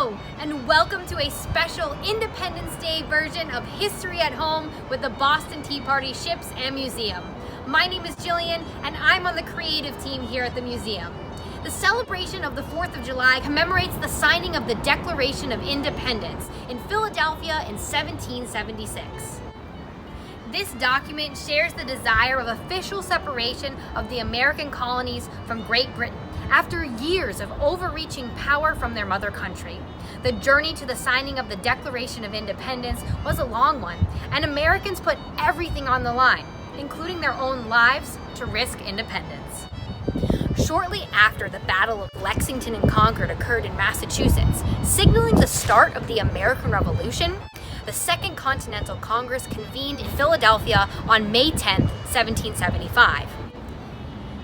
Hello, and welcome to a special Independence Day version of History at Home with the Boston Tea Party Ships and Museum. My name is Jillian, and I'm on the creative team here at the museum. The celebration of the 4th of July commemorates the signing of the Declaration of Independence in Philadelphia in 1776. This document shares the desire of official separation of the American colonies from Great Britain after years of overreaching power from their mother country. The journey to the signing of the Declaration of Independence was a long one, and Americans put everything on the line, including their own lives, to risk independence. Shortly after the Battle of Lexington and Concord occurred in Massachusetts, signaling the start of the American Revolution, the Second Continental Congress convened in Philadelphia on May 10, 1775.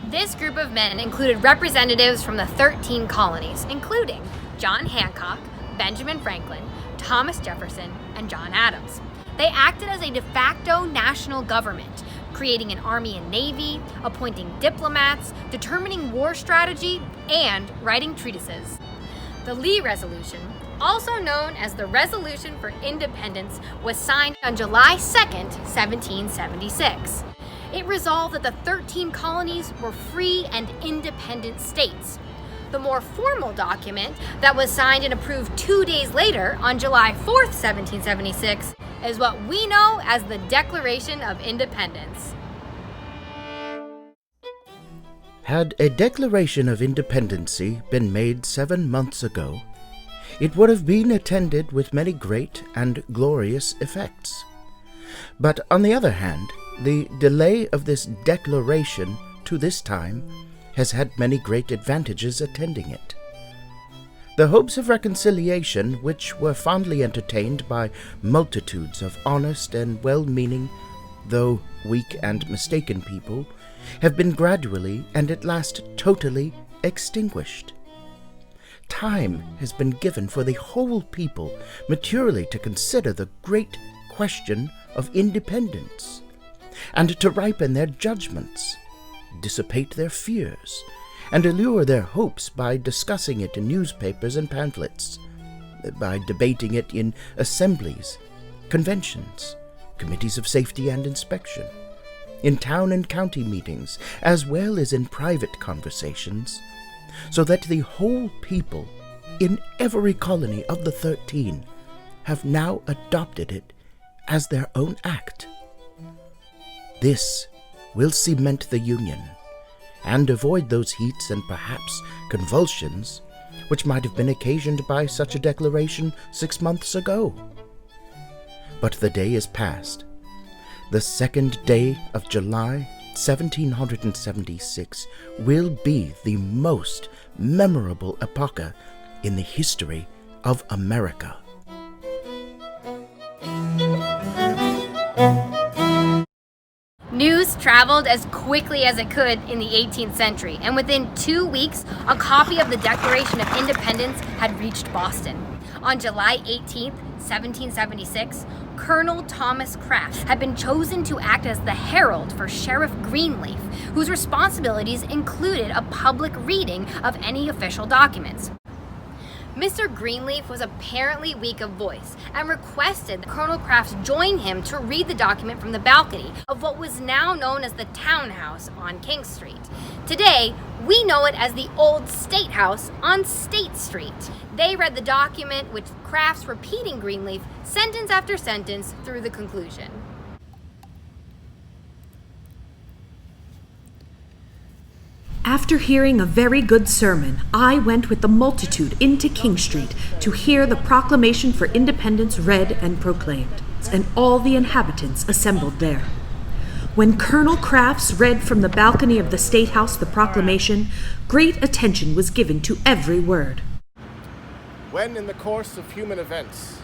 This group of men included representatives from the 13 colonies, including John Hancock, Benjamin Franklin, Thomas Jefferson, and John Adams. They acted as a de facto national government, creating an army and navy, appointing diplomats, determining war strategy, and writing treatises. The Lee Resolution, also known as the Resolution for Independence, was signed on July 2, 1776. It resolved that the 13 colonies were free and independent states. The more formal document that was signed and approved 2 days later, on July 4, 1776, is what we know as the Declaration of Independence. Had a Declaration of Independence been made 7 months ago, it would have been attended with many great and glorious effects. But on the other hand, the delay of this declaration to this time has had many great advantages attending it. The hopes of reconciliation, which were fondly entertained by multitudes of honest and well-meaning, though weak and mistaken people, have been gradually and at last totally extinguished. Time has been given for the whole people maturely to consider the great question of independence, and to ripen their judgments, dissipate their fears, and allure their hopes by discussing it in newspapers and pamphlets, by debating it in assemblies, conventions, committees of safety and inspection, in town and county meetings, as well as in private conversations, so that the whole people in every colony of the 13 have now adopted it as their own act. This will cement the Union and avoid those heats and perhaps convulsions which might have been occasioned by such a declaration 6 months ago. But the day is past. The 2nd day of July, 1776, will be the most memorable epoch in the history of America. News traveled as quickly as it could in the 18th century, and within 2 weeks, a copy of the Declaration of Independence had reached Boston. On July 18, 1776, Colonel Thomas Craft had been chosen to act as the herald for Sheriff Greenleaf, whose responsibilities included a public reading of any official documents. Mr. Greenleaf was apparently weak of voice and requested that Colonel Craft join him to read the document from the balcony of what was now known as the Townhouse on King Street. Today, we know it as the Old State House on State Street. They read the document, with Crafts repeating Greenleaf sentence after sentence through the conclusion. After hearing a very good sermon, I went with the multitude into King Street to hear the Proclamation for Independence read and proclaimed, and all the inhabitants assembled there. When Colonel Crafts read from the balcony of the State House the proclamation, great attention was given to every word. When in the course of human events,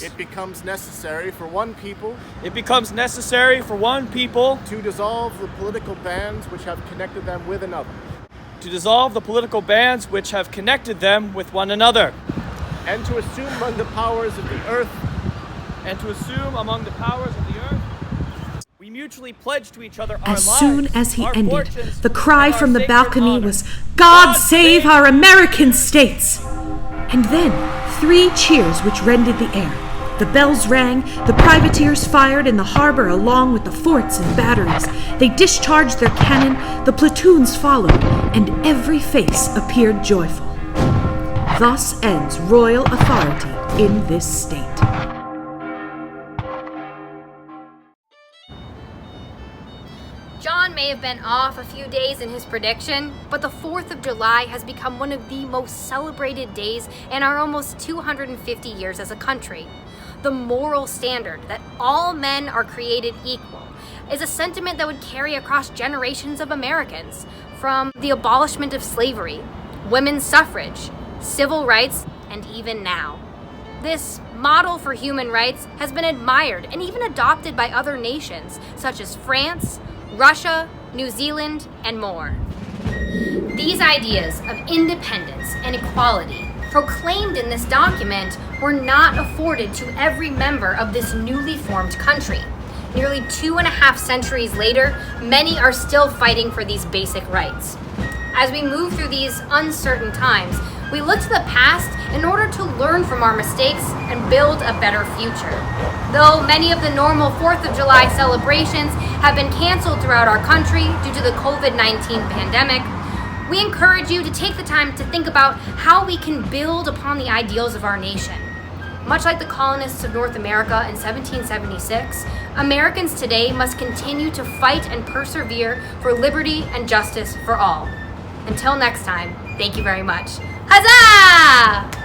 it becomes necessary for one people to dissolve the political bands which have connected them with another, and to assume among the powers of the earth, we mutually pledge to each other our As lives, soon as he our ended, fortunes, the cry and our from the sacred balcony honor. was, "God save our American states!" And then 3 cheers which rended the air. The bells rang, the privateers fired in the harbor along with the forts and batteries. They discharged their cannon, the platoons followed, and every face appeared joyful. Thus ends royal authority in this state. John may have been off a few days in his prediction, but the 4th of July has become one of the most celebrated days in our almost 250 years as a country. The moral standard that all men are created equal is a sentiment that would carry across generations of Americans, from the abolishment of slavery, women's suffrage, civil rights, and even now. This model for human rights has been admired and even adopted by other nations such as France, Russia, New Zealand, and more. These ideas of independence and equality proclaimed in this document were not afforded to every member of this newly formed country. Nearly 2.5 centuries later, many are still fighting for these basic rights. As we move through these uncertain times, we look to the past in order to learn from our mistakes and build a better future. Though many of the normal 4th of July celebrations have been canceled throughout our country due to the COVID-19 pandemic, we encourage you to take the time to think about how we can build upon the ideals of our nation. Much like the colonists of North America in 1776, Americans today must continue to fight and persevere for liberty and justice for all. Until next time, thank you very much. Huzzah!